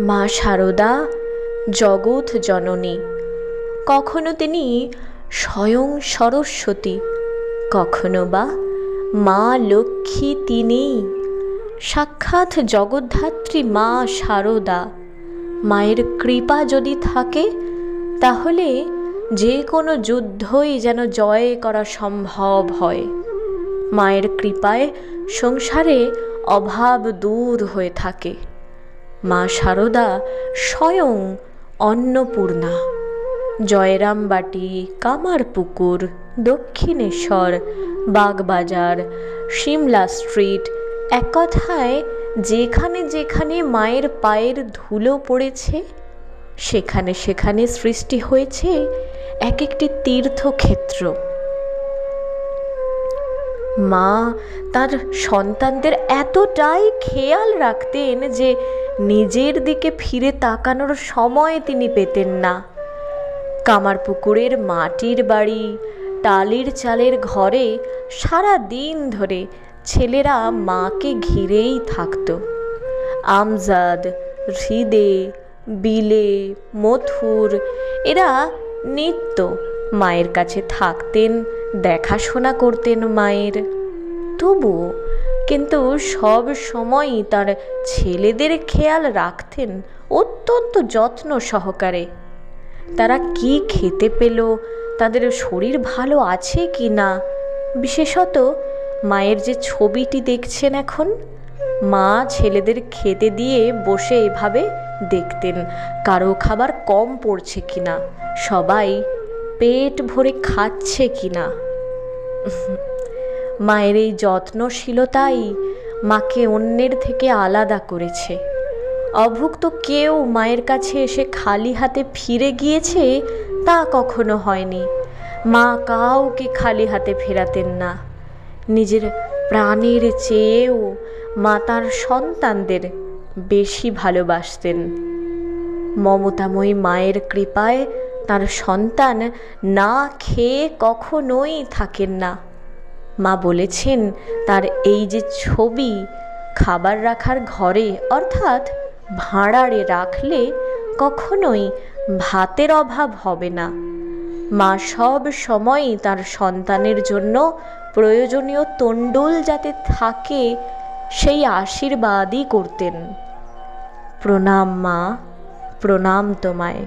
মা শারদা জগৎ জননী। কখনো তিনি স্বয়ং সরস্বতী, কখনো বা মা লক্ষ্মী তিনিই। সাক্ষাৎ জগদ্ধাত্রী মা শারদা। মায়ের কৃপা যদি থাকে তাহলে যে কোনো যুদ্ধই যেন জয় করা সম্ভব হয়। মায়ের কৃপায় সংসারে অভাব দূর হয়ে থাকে। মা শারদা স্বয়ং অন্নপূর্ণা। জয়রামবাটি, কামারপুকুর, দক্ষিণেশ্বর, বাগবাজার, সিমলা স্ট্রিট, এক কথায় যেখানে যেখানে মায়ের পায়ের ধুলো পড়েছে সেখানে সেখানে সৃষ্টি হয়েছে এক একটি তীর্থক্ষেত্র। মা তার সন্তানদের এতটাই খেয়াল রাখতেন যে নিজের দিকে ফিরে তাকানোর সময় তিনি পেতেন না। কামারপুকুরের মাটির বাড়ি, টালির চালের ঘরে সারা দিন ধরে ছেলেরা মাকে ঘিরেই থাকত। আমজাদ, হৃদে, বিলে, মথুর এরা নিত্য মায়ের কাছে থাকতেন, দেখাশোনা করতেন মায়ের। তবুও কিন্তু সব সময়ই তার ছেলেদের খেয়াল রাখতেন অত্যন্ত যত্ন সহকারে। তারা কি খেতে পেল, তাদের শরীর ভালো আছে কি না। বিশেষত মায়ের যে ছবিটি দেখছেন এখন, মা ছেলেদের খেতে দিয়ে বসে এভাবে দেখতেন কারো খাবার কম পড়ছে কিনা, সবাই পেট ভরে খাচ্ছে কিনা। মায়ের এই যত্নশীলতাই মাকে অন্যের থেকে আলাদা করেছে। অভুক্ত কেউ মায়ের কাছে এসে খালি হাতে ফিরে গিয়েছে তা কখনো হয়নি। মা কাউকে খালি হাতে ফেরাতেন না। নিজের প্রাণের চেয়েও মা তার সন্তানদের বেশি ভালোবাসতেন। মমতাময়ী মায়ের কৃপায় তার সন্তান না খেয়ে কখনোই থাকেন না। মা বলেছেন তার এই যে ছবি খাবার রাখার ঘরে অর্থাৎ ভাঁড়ারে রাখলে কখনোই ভাতের অভাব হবে না। মা সব সময়ই তার সন্তানের জন্য প্রয়োজনীয় তণ্ডুল যাতে থাকে সেই আশীর্বাদই করতেন। প্রণাম মা, প্রণাম তোমায়।